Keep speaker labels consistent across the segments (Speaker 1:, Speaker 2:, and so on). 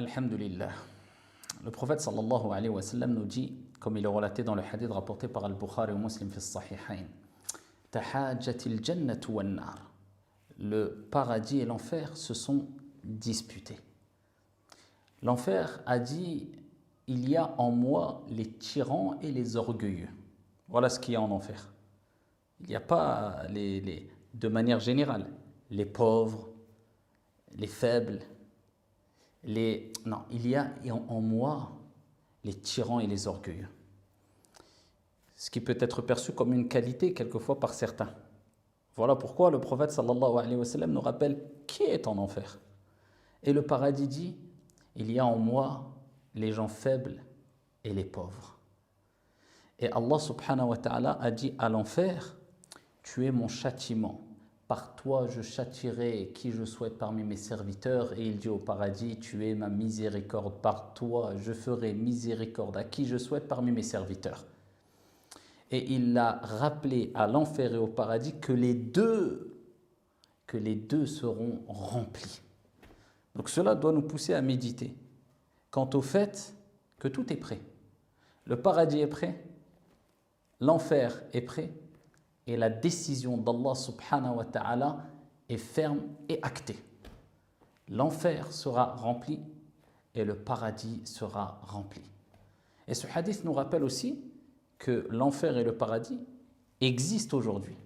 Speaker 1: Alhamdulillah. Le prophète sallallahu alayhi wa sallam nous dit, comme il est relaté dans le hadith rapporté par Al-Bukhari ou Muslim fi as-Sahihayn, Tahajjatil jannatu wan nar. Le paradis et l'enfer se sont disputés. L'enfer a dit, il y a en moi les tyrans et les orgueilleux. Voilà ce qu'il y a en enfer. Il n'y a pas, de manière générale, les pauvres, les faibles, non, il y a en moi les tyrans et les orgueilleux. Ce qui peut être perçu comme une qualité quelquefois par certains. Voilà pourquoi le prophète sallallahu alayhi wa sallam nous rappelle qui est en enfer. Et le paradis dit, il y a en moi les gens faibles et les pauvres. Et Allah subhanahu wa ta'ala a dit à l'enfer, tu es mon châtiment. Par toi, je châtierai qui je souhaite parmi mes serviteurs. Et il dit au paradis, tu es ma miséricorde. Par toi, je ferai miséricorde à qui je souhaite parmi mes serviteurs. Et il a rappelé à l'enfer et au paradis que les deux seront remplis. Donc cela doit nous pousser à méditer quant au fait que tout est prêt. Le paradis est prêt, l'enfer est prêt, et la décision d'Allah subhanahu wa ta'ala est ferme et actée. L'enfer sera rempli et le paradis sera rempli. Et ce hadith nous rappelle aussi que l'enfer et le paradis existent aujourd'hui,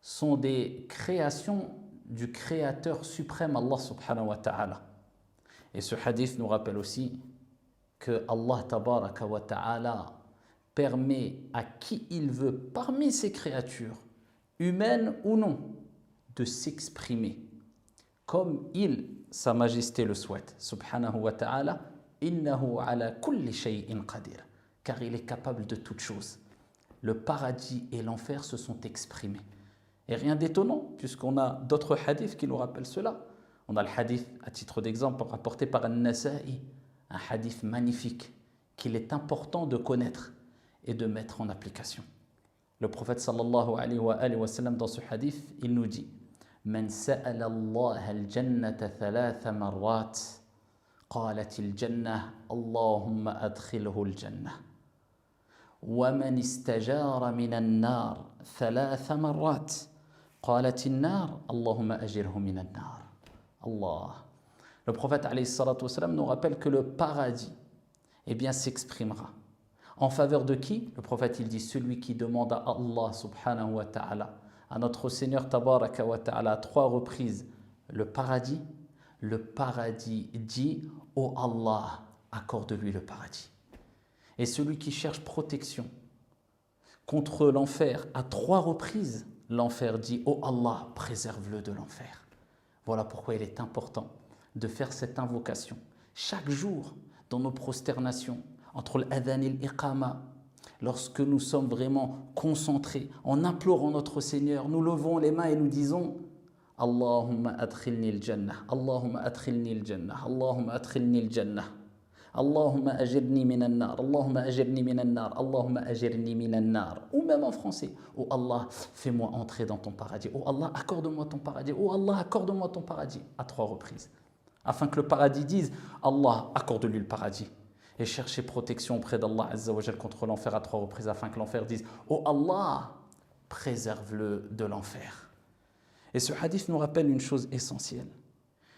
Speaker 1: sont des créations du Créateur suprême Allah subhanahu wa ta'ala. Et ce hadith nous rappelle aussi que Allah tabaraka wa ta'ala permet à qui il veut parmi ses créatures, humaines ou non, de s'exprimer comme sa majesté le souhaite. Subhanahu wa ta'ala, innahu ala kulli shay'in qadir, car il est capable de toutes choses. Le paradis et l'enfer se sont exprimés. Et rien d'étonnant, puisqu'on a d'autres hadiths qui nous rappellent cela. On a le hadith, à titre d'exemple, rapporté par An-Nasa'i, un hadith magnifique qu'il est important de connaître et de mettre en application. Le prophète sallallahu alayhi wa sallam dans ce hadith, il nous dit Man sa'ala Allah al-jannata thalatha marrat qalat al-jannah Allahumma adkhilhu al-jannah wa man istajara min an-nar thalatha marrat qalat an-nar Allahumma ajirhu min an-nar. Allah. Le prophète alayhi salatu wa sallam nous rappelle que le paradis s'exprimera. En faveur de qui? Le prophète il dit celui qui demande à Allah subhanahu wa ta'ala, à notre Seigneur tabaraka wa ta'ala à 3 reprises le paradis dit ô Allah, accorde-lui le paradis. Et celui qui cherche protection contre l'enfer à 3 reprises, l'enfer dit ô Allah, préserve-le de l'enfer. Voilà pourquoi il est important de faire cette invocation chaque jour dans nos prosternations, entre l'adhan et l'iqama, lorsque nous sommes vraiment concentrés, en implorant notre Seigneur, nous levons les mains et nous disons Allahumma adkhilni al-jannah, Allahumma adkhilni al-jannah, Allahumma adkhilni al-jannah, Allahumma ajirni minan nar, Allahumma ajirni minan nar, Allahumma ajirni minan nar. Ou même en français, oh Allah, fais-moi entrer dans ton paradis, oh Allah, accorde-moi ton paradis, oh Allah, accorde-moi ton paradis, à 3 reprises, afin que le paradis dise Allah, accorde-lui le paradis. Et chercher protection auprès d'Allah Azza wa Jal contre l'enfer à 3 reprises afin que l'enfer dise « Oh Allah, préserve-le de l'enfer ». Et ce hadith nous rappelle une chose essentielle,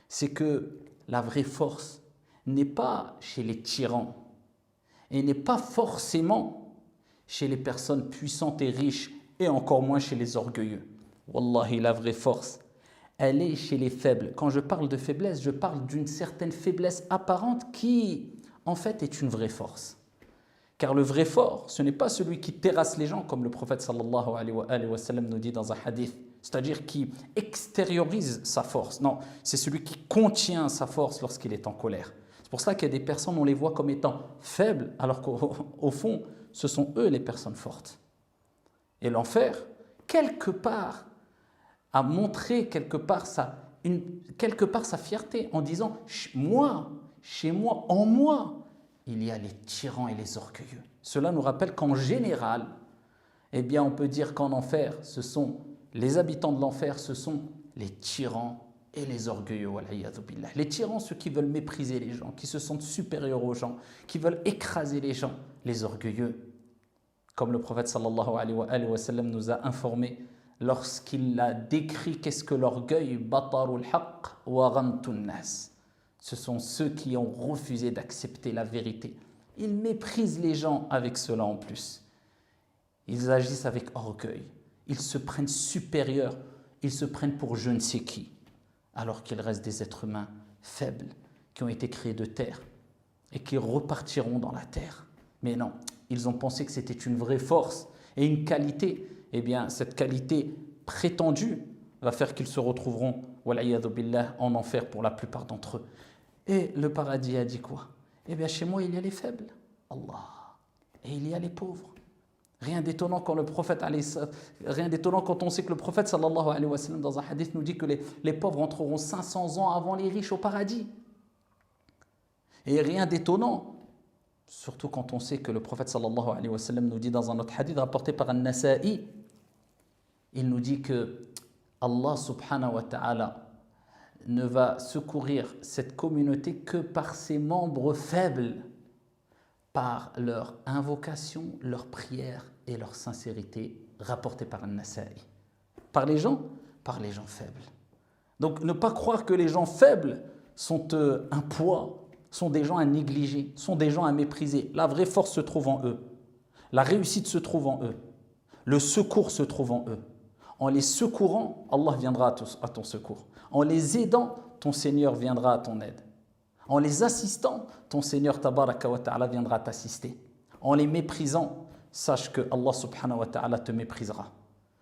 Speaker 1: c'est que la vraie force n'est pas chez les tyrans et n'est pas forcément chez les personnes puissantes et riches et encore moins chez les orgueilleux. Wallahi, la vraie force, elle est chez les faibles. Quand je parle de faiblesse, je parle d'une certaine faiblesse apparente qui en fait est une vraie force. Car le vrai fort, ce n'est pas celui qui terrasse les gens, comme le prophète sallallahu alayhi wa sallam nous dit dans un hadith, c'est-à-dire qui extériorise sa force. Non, c'est celui qui contient sa force lorsqu'il est en colère. C'est pour ça qu'il y a des personnes, on les voit comme étant faibles, alors qu'au fond, ce sont eux les personnes fortes. Et l'enfer, quelque part, a montré quelque part sa fierté en disant « Chez moi, en moi, il y a les tyrans et les orgueilleux. » Cela nous rappelle qu'en général, on peut dire qu'en enfer, les habitants de l'enfer, ce sont les tyrans et les orgueilleux, wal'iyadhu billah. Les tyrans, ceux qui veulent mépriser les gens, qui se sentent supérieurs aux gens, qui veulent écraser les gens. Les orgueilleux, comme le prophète sallallahu alayhi wa sallam nous a informé lorsqu'il a décrit qu'est-ce que l'orgueil, batarul haqq wa ghamtun nas. Ce sont ceux qui ont refusé d'accepter la vérité. Ils méprisent les gens avec cela en plus. Ils agissent avec orgueil. Ils se prennent supérieurs. Ils se prennent pour je ne sais qui. Alors qu'ils restent des êtres humains faibles, qui ont été créés de terre et qui repartiront dans la terre. Mais non, ils ont pensé que c'était une vraie force et une qualité. Eh bien, cette qualité prétendue va faire qu'ils se retrouveront, wal'iyadhu billah, en enfer pour la plupart d'entre eux. Et le paradis a dit quoi? Eh bien, chez moi, il y a les faibles, Allah, et il y a les pauvres. Rien d'étonnant quand on sait que le prophète sallallahu alayhi wa sallam dans un hadith nous dit que les pauvres entreront 500 ans avant les riches au paradis. Et rien d'étonnant, surtout quand on sait que le prophète sallallahu alayhi wa sallam nous dit dans un autre hadith rapporté par An-Nasa'i, il nous dit que Allah subhanahu wa ta'ala ne va secourir cette communauté que par ses membres faibles, par leur invocation, leur prière et leur sincérité, rapportées par An-Nasa'i. Par les gens faibles. Donc ne pas croire que les gens faibles sont un poids, sont des gens à négliger, sont des gens à mépriser. La vraie force se trouve en eux. La réussite se trouve en eux. Le secours se trouve en eux. En les secourant, Allah viendra à ton secours. En les aidant, ton Seigneur viendra à ton aide. En les assistant, ton Seigneur tabaraka wa ta'ala viendra t'assister. En les méprisant, sache que Allah subhanahu wa ta'ala te méprisera.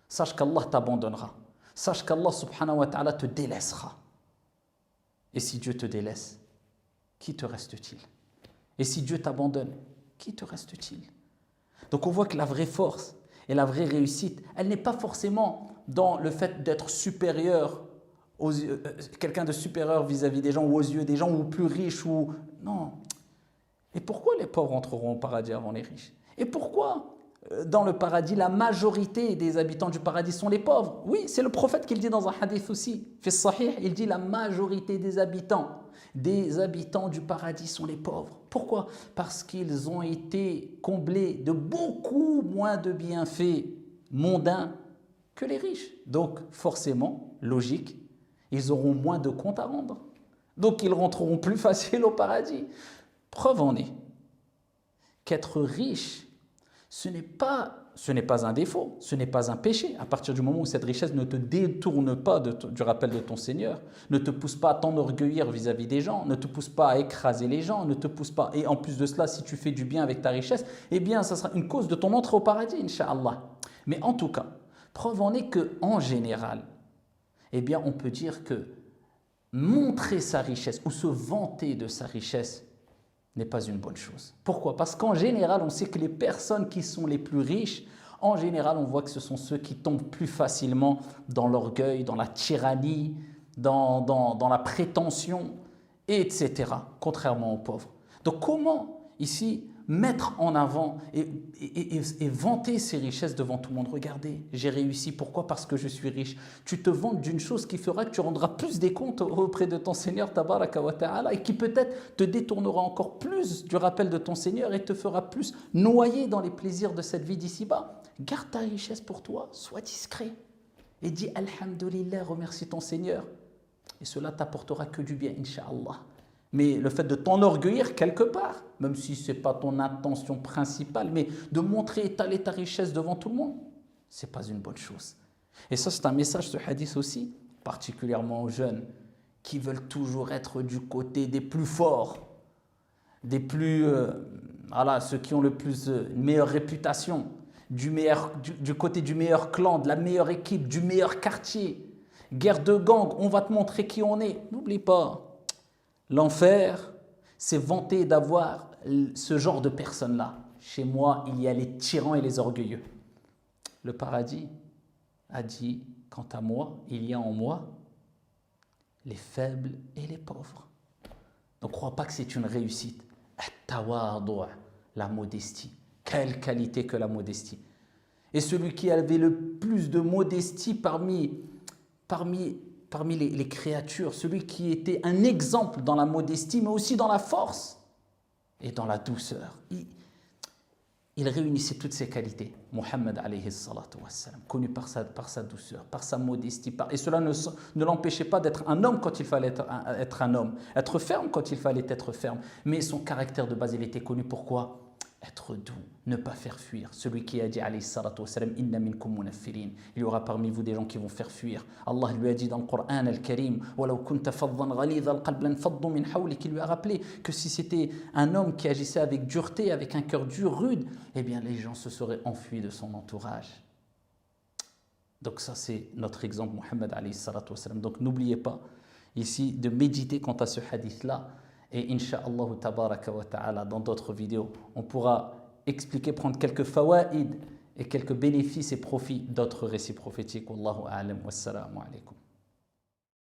Speaker 1: Sache qu'Allah t'abandonnera. Sache qu'Allah subhanahu wa ta'ala te délaissera. Et si Dieu te délaisse, qui te reste-t-il? Et si Dieu t'abandonne, qui te reste-t-il? Donc on voit que la vraie force et la vraie réussite, elle n'est pas forcément dans le fait d'être supérieur, quelqu'un de supérieur vis-à-vis des gens ou aux yeux des gens ou plus riche ou... Non. Et pourquoi les pauvres entreront au paradis avant les riches? Et pourquoi dans le paradis, la majorité des habitants du paradis sont les pauvres? Oui, c'est le prophète qui le dit dans un hadith aussi. Fils Sahih, il dit la majorité des habitants du paradis sont les pauvres. Pourquoi? Parce qu'ils ont été comblés de beaucoup moins de bienfaits mondains que les riches. Donc forcément, logique, ils auront moins de comptes à rendre. Donc ils rentreront plus facile au paradis. Preuve en est qu'être riche, ce n'est pas un défaut, ce n'est pas un péché. À partir du moment où cette richesse ne te détourne pas du rappel de ton Seigneur, ne te pousse pas à t'enorgueillir vis-à-vis des gens, ne te pousse pas à écraser les gens, ne te pousse pas. Et en plus de cela, si tu fais du bien avec ta richesse, eh bien, ça sera une cause de ton entrée au paradis, Inch'Allah. Mais en tout cas, preuve en est qu'en général, eh bien, on peut dire que montrer sa richesse ou se vanter de sa richesse n'est pas une bonne chose. Pourquoi? Parce qu'en général, on sait que les personnes qui sont les plus riches, en général, on voit que ce sont ceux qui tombent plus facilement dans l'orgueil, dans la tyrannie, dans la prétention, etc., contrairement aux pauvres. Donc comment, ici, mettre en avant et vanter ses richesses devant tout le monde? Regardez, j'ai réussi. Pourquoi? Parce que je suis riche. Tu te vantes d'une chose qui fera que tu rendras plus des comptes auprès de ton Seigneur tabaraka wa ta'ala et qui peut-être te détournera encore plus du rappel de ton Seigneur et te fera plus noyer dans les plaisirs de cette vie d'ici-bas. Garde ta richesse pour toi, sois discret et dis Alhamdulillah, remercie ton Seigneur et cela t'apportera que du bien, Inch'Allah. Mais le fait de t'enorgueillir quelque part, même si ce n'est pas ton intention principale, mais de montrer étaler ta richesse devant tout le monde, ce n'est pas une bonne chose. Et ça, c'est un message, ce hadith aussi, particulièrement aux jeunes, qui veulent toujours être du côté des plus forts, des plus, ceux qui ont une meilleure réputation, du côté du meilleur clan, de la meilleure équipe, du meilleur quartier. Guerre de gang, on va te montrer qui on est. N'oublie pas. L'enfer, c'est vanter d'avoir ce genre de personnes-là. Chez moi, il y a les tyrans et les orgueilleux. Le paradis a dit, quant à moi, il y a en moi les faibles et les pauvres. Donc, ne crois pas que c'est une réussite. At-tawadu', la modestie. Quelle qualité que la modestie. Et celui qui avait le plus de modestie parmi parmi les créatures, celui qui était un exemple dans la modestie, mais aussi dans la force et dans la douceur. Il réunissait toutes ces qualités. Muhammad alayhi salatu wassalam, connu par sa douceur, par sa modestie, et cela ne l'empêchait pas d'être un homme quand il fallait être un homme, être ferme quand il fallait être ferme. Mais son caractère de base, il était connu pourquoi? Être doux, ne pas faire fuir. Celui qui a dit alayhi salatu wassalam, inna minkum munaffirin, il y aura parmi vous des gens qui vont faire fuir. Allah lui a dit dans le Coran al-Karim, walaw kunta faddan ghalidha al-qalb lanfaddu min hawlik, il lui a rappelé que si c'était un homme qui agissait avec dureté, avec un cœur dur, rude, eh bien les gens se seraient enfuis de son entourage. Donc ça c'est notre exemple, Muhammad alayhi salatu wassalam. Donc n'oubliez pas ici de méditer quant à ce hadith-là. Et Inch'Allah tabaraka wa ta'ala, dans d'autres vidéos, on pourra expliquer, prendre quelques fawaïd et quelques bénéfices et profits d'autres récits prophétiques. Wallahu a'lam, wassalamu alaikum.